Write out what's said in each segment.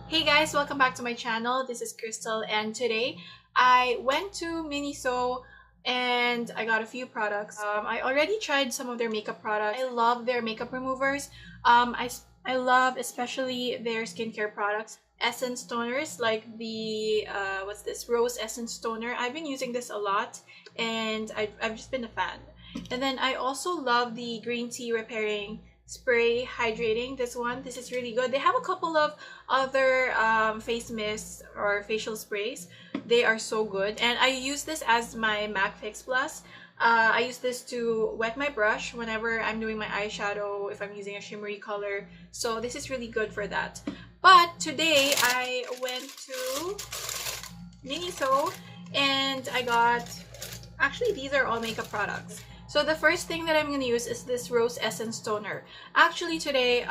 Hey guys, welcome back to my channel. This is Crystal and today I went to MINISO and I got a few products. I already tried some of their makeup products. I love their makeup removers. I love especially their skincare products. Essence toners like the what's this, Rose Essence Toner. I've been using this a lot and I've just been a fan. And then I also love the green tea repairing spray hydrating. This is really good. They have a couple of other face mists or facial sprays. They are so good, and I use this as my MAC Fix Plus. I use this to wet my brush whenever I'm doing my eyeshadow, if I'm using a shimmery color, so this is really good for that. But today I went to MINISO and I got, actually these are all makeup products. So the first thing that I'm going to use is this Rose Essence Toner. Actually today,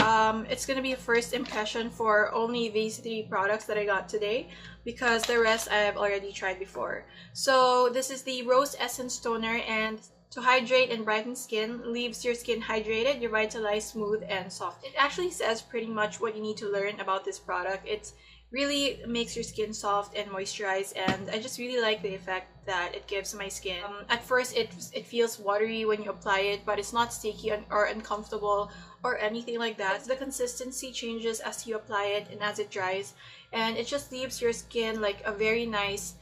it's going to be a first impression for only these three products that I got today, because the rest I have already tried before. So this is the Rose Essence Toner, and to hydrate and brighten skin, leaves your skin hydrated, revitalized, smooth, and soft. It actually says pretty much what you need to learn about this product. It really makes your skin soft and moisturized, and I just really like the effect that it gives my skin. At first it feels watery when you apply it, but it's not sticky or uncomfortable or anything like that. The consistency changes as you apply it and as it dries, and it just leaves your skin like a very nice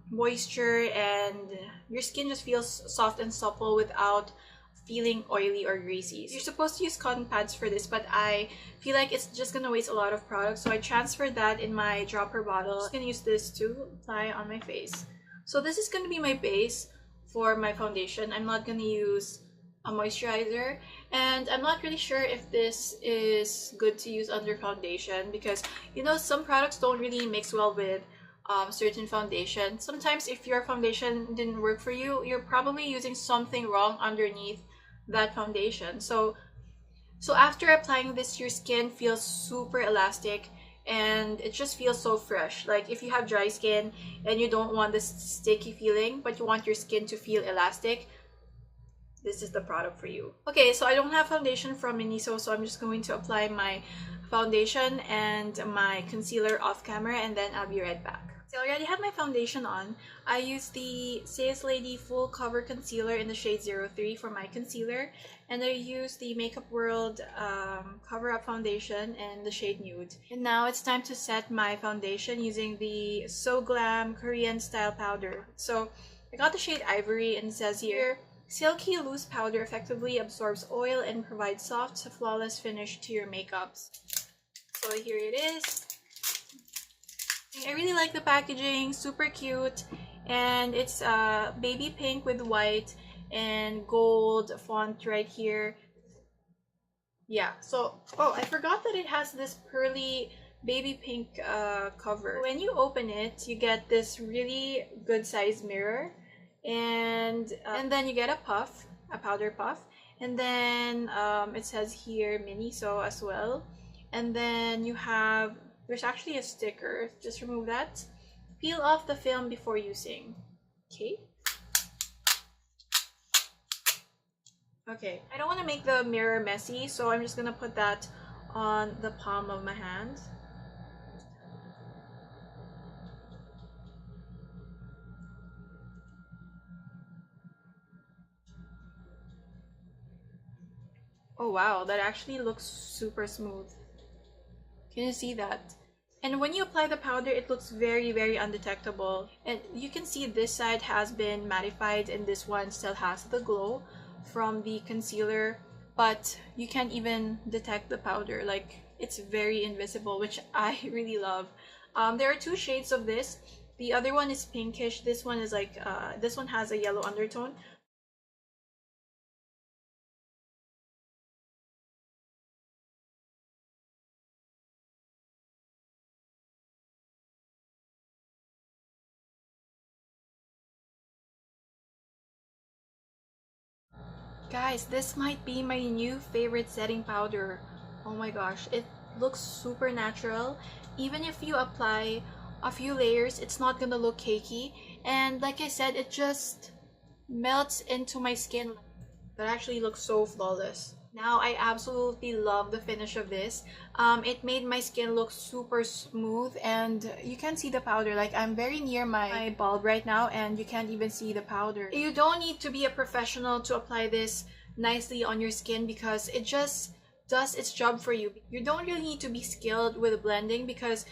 moisture, and your skin just feels soft and supple without feeling oily or greasy. You're supposed to use cotton pads for this, but I feel like it's just gonna waste a lot of product, so I transferred that in my dropper bottle. I'm just gonna use this to apply on my face. So this is gonna be my base for my foundation. I'm not gonna use a moisturizer, and I'm not really sure if this is good to use under foundation, because you know, some products don't really mix well with certain foundation. Sometimes if your foundation didn't work for you, you're probably using something wrong underneath that foundation. So after applying this, your skin feels super elastic and it just feels so fresh. Like if you have dry skin and you don't want this sticky feeling, but you want your skin to feel elastic, this is the product for you. Okay, so I don't have foundation from MINISO, so I'm just going to apply my foundation and my concealer off camera, and then I'll be right back. So I already have my foundation on. I use the Sales Lady Full Cover Concealer in the shade 03 for my concealer, and I use the Makeup World Cover Up Foundation in the shade Nude. And now it's time to set my foundation using the So Glam Korean Style Powder. So I got the shade Ivory, and it says here, silky loose powder effectively absorbs oil and provides soft, flawless finish to your makeups. So here it is. I really like the packaging, super cute, and it's baby pink with white and gold font right here. Yeah, so oh, I forgot that it has this pearly baby pink cover. When you open it, you get this really good size mirror, and then you get a puff, a powder puff, and then it says here MINISO as well, and then you have, there's actually a sticker. Just remove that. Peel off the film before using. Okay. Okay, I don't want to make the mirror messy, so I'm just gonna put that on the palm of my hand. Oh wow, that actually looks super smooth. Can you see that? And when you apply the powder, it looks very, very undetectable. And you can see this side has been mattified and this one still has the glow from the concealer, but you can't even detect the powder. Like, it's very invisible, which I really love. There are two shades of this. The other one is pinkish. This one is like, this one has a yellow undertone. Guys, this might be my new favorite setting powder. Oh my gosh, it looks super natural. Even if you apply a few layers, it's not gonna look cakey. And like I said, it just melts into my skin. That actually looks so flawless. Now I absolutely love the finish of this. It made my skin look super smooth, and you can see the powder. Like, I'm very near my bulb right now and you can't even see the powder. You don't need to be a professional to apply this nicely on your skin because it just does its job for you. You don't really need to be skilled with blending because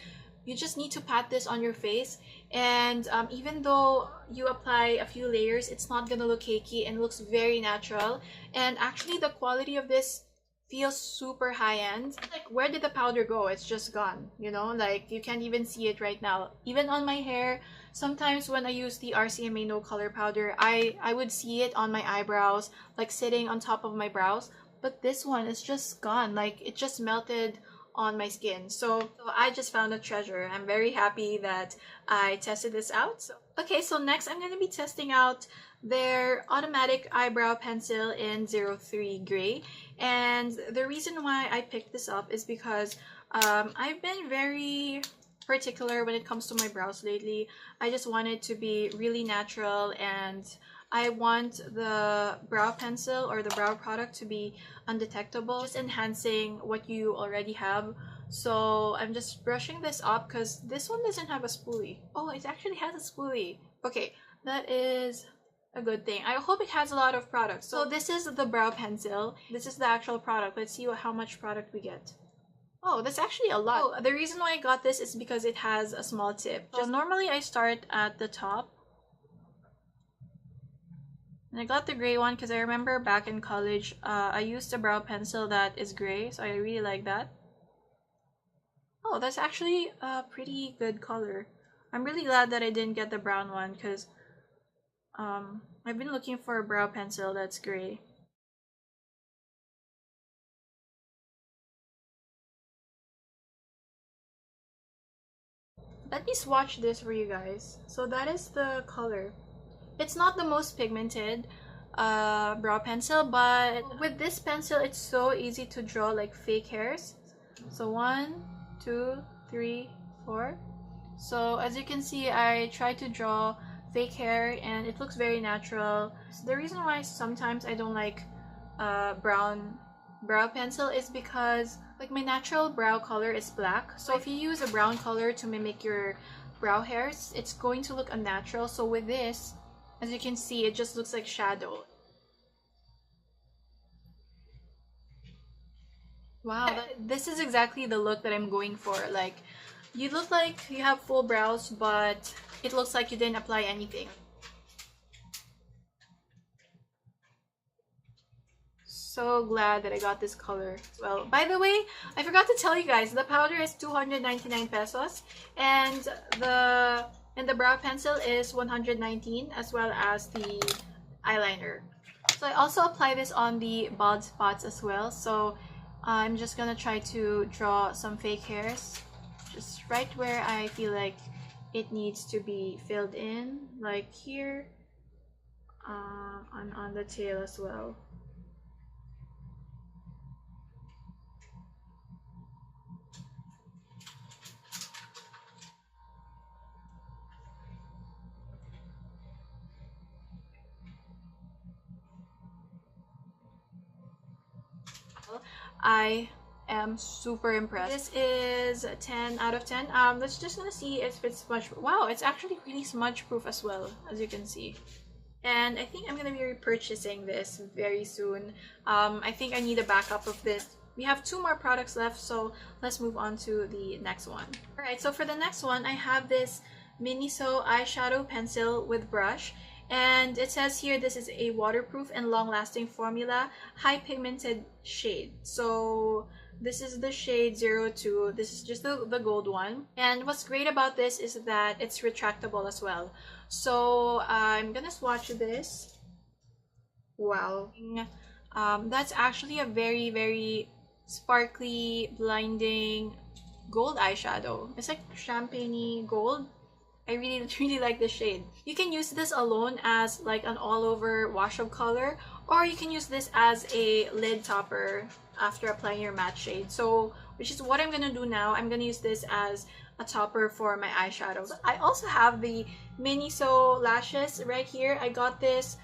you just need to pat this on your face, and even though you apply a few layers, it's not gonna look cakey and looks very natural. And actually the quality of this feels super high-end. Like, where did the powder go? It's just gone, you know? Like, you can't even see it right now. Even on my hair, sometimes when I use the RCMA No Color Powder, I would see it on my eyebrows, like sitting on top of my brows. But this one is just gone. Like, it just melted on my skin. So I just found a treasure. I'm very happy that I tested this out. Okay, so next I'm going to be testing out their automatic eyebrow pencil in 03 Gray. And the reason why I picked this up is because I've been very particular when it comes to my brows lately. I just want it to be really natural, and I want the brow pencil or the brow product to be undetectable, just enhancing what you already have. So I'm just brushing this up because this one doesn't have a spoolie. Oh, it actually has a spoolie. Okay, that is a good thing. I hope it has a lot of products. So this is the brow pencil. This is the actual product. Let's see how much product we get. Oh, that's actually a lot. Oh, the reason why I got this is because it has a small tip. So normally I start at the top. And I got the gray one because I remember back in college, I used a brow pencil that is gray, so I really like that. Oh, that's actually a pretty good color. I'm really glad that I didn't get the brown one because I've been looking for a brow pencil that's gray. Let me swatch this for you guys. So that is the color. It's not the most pigmented brow pencil, but with this pencil it's so easy to draw like fake hairs. So 1, 2, 3, 4. So as you can see, I try to draw fake hair and it looks very natural. So the reason why sometimes I don't like brown brow pencil is because like my natural brow color is black. So if you use a brown color to mimic your brow hairs, it's going to look unnatural. So with this, as you can see, it just looks like shadow. Wow, this is exactly the look that I'm going for. Like, you look like you have full brows, but it looks like you didn't apply anything. So glad that I got this color. Well, by the way, I forgot to tell you guys, the powder is 299 pesos and the brow pencil is 119, as well as the eyeliner. So I also apply this on the bald spots as well. So I'm just gonna try to draw some fake hairs just right where I feel like it needs to be filled in, like here, on the tail as well. I am super impressed. This is 10 out of 10. Let's just gonna see if it's smudge. Wow, it's actually really smudge proof as well, as you can see. And I think I'm gonna be repurchasing this very soon. I think I need a backup of this. We have 2 more products left, so let's move on to the next one. Alright, so for the next one, I have this MINISO eyeshadow pencil with brush. And it says here this is a waterproof and long-lasting formula, high pigmented shade. So this is the shade 02. This is just the gold one. And what's great about this is that it's retractable as well. So I'm gonna swatch this. Wow. That's actually a very, very sparkly, blinding gold eyeshadow. It's like champagne-y gold. I really like this shade. You can use this alone as like an all-over wash-up color, or you can use this as a lid topper after applying your matte shade. So, which is what I'm gonna do now. I'm gonna use this as a topper for my eyeshadows. I also have the MINISO lashes right here. I got this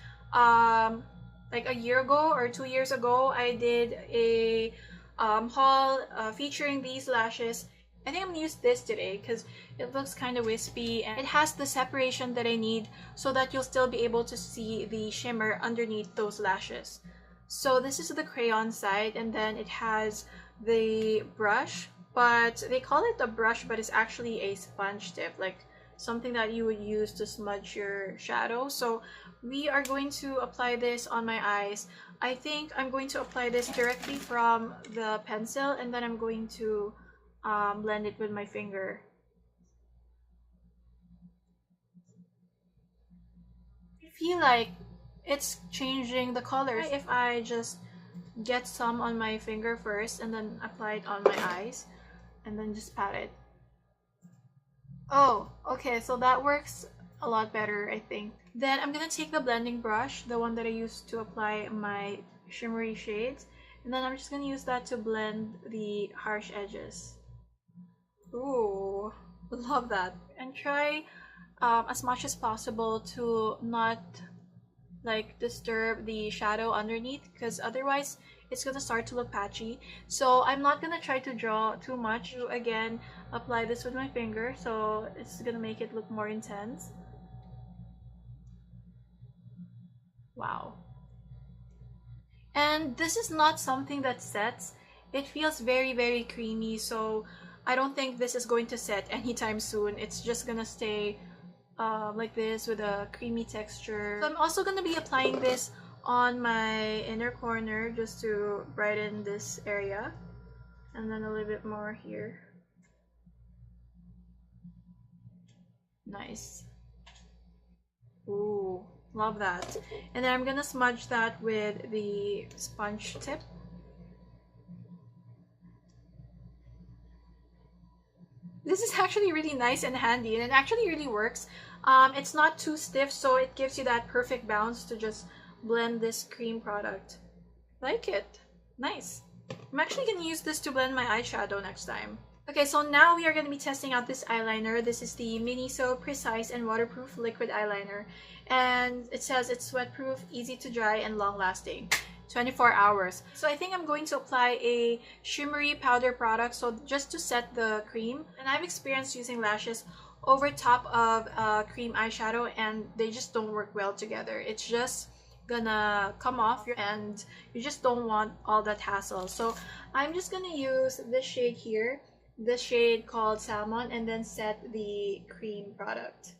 like a year ago or 2 years ago, I did a haul featuring these lashes. I think I'm gonna use this today because it looks kind of wispy and it has the separation that I need so that you'll still be able to see the shimmer underneath those lashes. So this is the crayon side, and then it has the brush, but they call it a brush, but it's actually a sponge tip, like something that you would use to smudge your shadow. So we are going to apply this on my eyes. I think I'm going to apply this directly from the pencil, and then I'm going to blend it with my finger. I feel like it's changing the colors. If I just get some on my finger first and then apply it on my eyes and then just pat it. Oh, okay, so that works a lot better, I think. Then I'm gonna take the blending brush, the one that I used to apply my shimmery shades, and then I'm just gonna use that to blend the harsh edges. Ooh, love that. And try as much as possible to not like disturb the shadow underneath, because otherwise it's gonna start to look patchy. So I'm not gonna try to draw too much. Again, apply this with my finger, so it's gonna make it look more intense. Wow. And this is not something that sets. It feels very, very creamy, so I don't think this is going to set anytime soon. It's just gonna stay like this with a creamy texture. So I'm also gonna be applying this on my inner corner just to brighten this area, and then a little bit more here. Nice. Ooh, love that. And then I'm gonna smudge that with the sponge tip. This is actually really nice and handy, and it actually really works. It's not too stiff, so it gives you that perfect bounce to just blend this cream product. Like it. Nice. I'm actually going to use this to blend my eyeshadow next time. Okay, so now we are going to be testing out this eyeliner. This is the MINISO Precise and Waterproof Liquid Eyeliner. And it says it's sweat-proof, easy to dry, and long-lasting. 24 hours. So I think I'm going to apply a shimmery powder product, so just to set the cream. And I've experienced using lashes over top of cream eyeshadow, and they just don't work well together. It's just gonna come off, and you just don't want all that hassle. So I'm just gonna use this shade here, this shade called Salmon, and then set the cream product.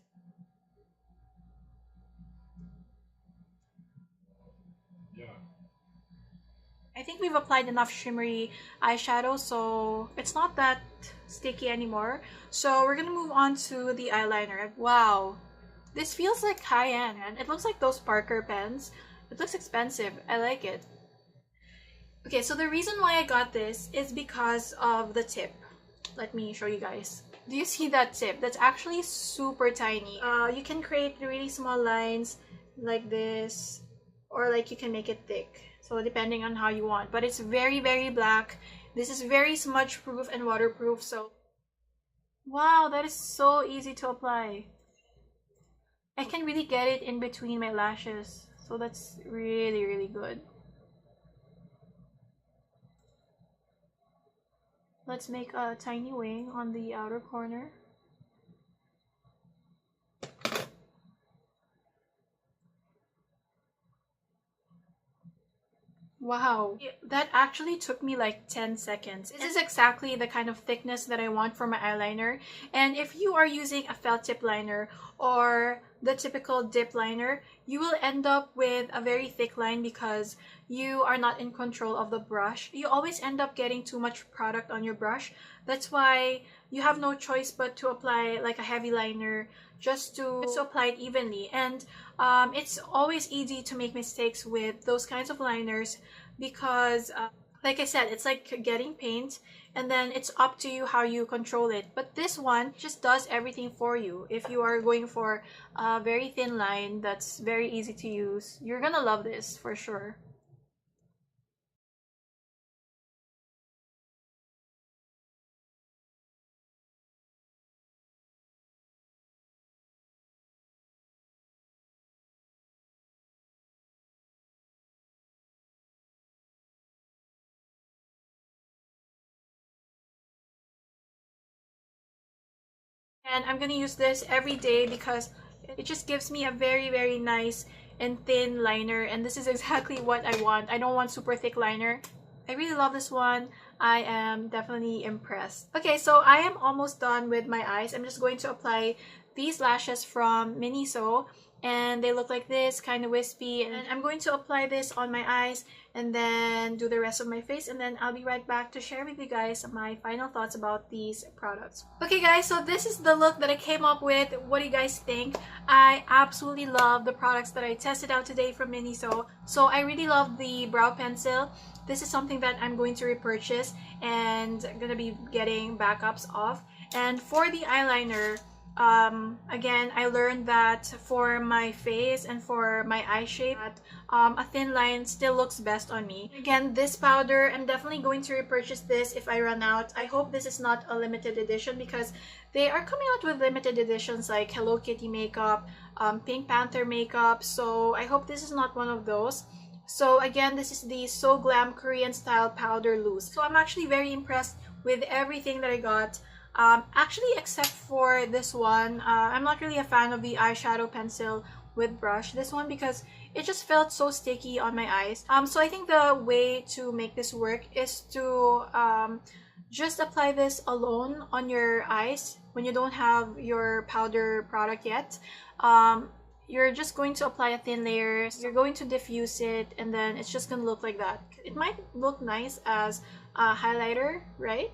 I think we've applied enough shimmery eyeshadow, so it's not that sticky anymore. So we're gonna move on to the eyeliner. Wow, this feels like high-end, and it looks like those Parker pens. It looks expensive. I like it. Okay, so the reason why I got this is because of the tip. Let me show you guys. Do you see that tip? That's actually super tiny. You can create really small lines like this, or like you can make it thick. So depending on how you want. But it's very, very black. This is very smudge proof and waterproof. So wow, that is so easy to apply. I can really get it in between my lashes. So that's really, really good. Let's make a tiny wing on the outer corner. Wow, that actually took me like 10 seconds. This is exactly the kind of thickness that I want for my eyeliner. And if you are using a felt tip liner or the typical dip liner, you will end up with a very thick line because you are not in control of the brush. You always end up getting too much product on your brush. That's why you have no choice but to apply like a heavy liner just to apply it evenly. And it's always easy to make mistakes with those kinds of liners because like I said, it's like getting paint, and then it's up to you how you control it. But this one just does everything for you. If you are going for a very thin line that's very easy to use, you're gonna love this for sure. And I'm gonna use this every day because it just gives me a very nice and thin liner, and this is exactly what I want. I don't want super thick liner. I really love this one. I am definitely impressed. Okay, so I am almost done with my eyes. I'm just going to apply these lashes from MINISO, and they look like this, kind of wispy, and I'm going to apply this on my eyes and then do the rest of my face, and then I'll be right back to share with you guys my final thoughts about these products. Okay guys, so this is the look that I came up with. What do you guys think? I absolutely love the products that I tested out today from MINISO. So I really love the brow pencil. This is something that I'm going to repurchase and I'm gonna be getting backups of. And for the eyeliner, again, I learned that for my face and for my eye shape, a thin line still looks best on me. Again, this powder, I'm definitely going to repurchase this if I run out. I hope this is not a limited edition because they are coming out with limited editions like Hello Kitty makeup, Pink Panther makeup, so I hope this is not one of those. So again, this is the So Glam Korean Style Powder Loose. So I'm actually very impressed with everything that I got. Actually, except for this one, I'm not really a fan of the eyeshadow pencil with brush, this one, because it just felt so sticky on my eyes. So I think the way to make this work is to just apply this alone on your eyes when you don't have your powder product yet. You're just going to apply a thin layer, you're going to diffuse it, and then it's just gonna look like that. It might look nice as a highlighter, right?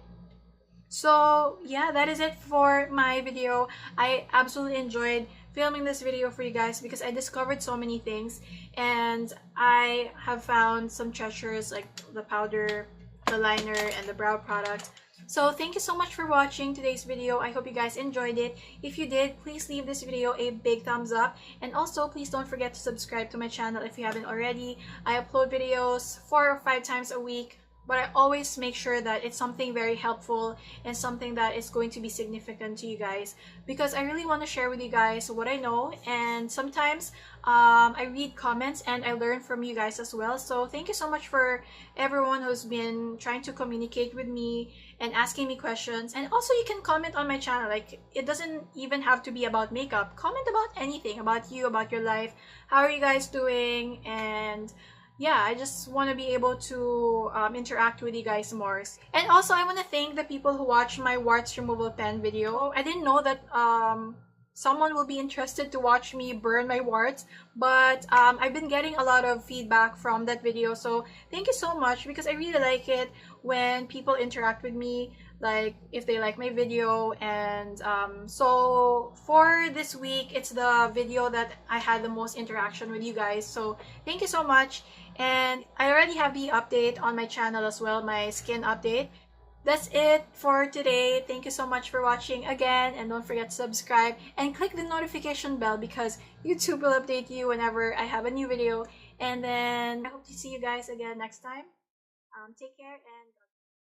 So yeah, that is it for my video. I absolutely enjoyed filming this video for you guys because I discovered so many things, and I have found some treasures like the powder, the liner, and the brow product. So thank you so much for watching today's video. I hope you guys enjoyed it. If you did, please leave this video a big thumbs up, and also please don't forget to subscribe to my channel if you haven't already. I upload videos 4 or 5 times a week, but I always make sure that it's something very helpful and something that is going to be significant to you guys, because I really want to share with you guys what I know, and sometimes I read comments and I learn from you guys as well. So thank you so much for everyone who's been trying to communicate with me and asking me questions. And also you can comment on my channel, like it doesn't even have to be about makeup. Comment about anything, about you, about your life. How are you guys doing? And yeah, I just want to be able to interact with you guys more. And also I want to thank the people who watched my warts removal pen video. I didn't know that someone will be interested to watch me burn my warts, but I've been getting a lot of feedback from that video, so thank you so much, because I really like it when people interact with me, like if they like my video. And so for this week, it's the video that I had the most interaction with you guys, so thank you so much. And I already have the update on my channel as well, my skin update. That's it for today. Thank you so much for watching again, and don't forget to subscribe and click the notification bell because YouTube will update you whenever I have a new video. And then I hope to see you guys again next time. Take care and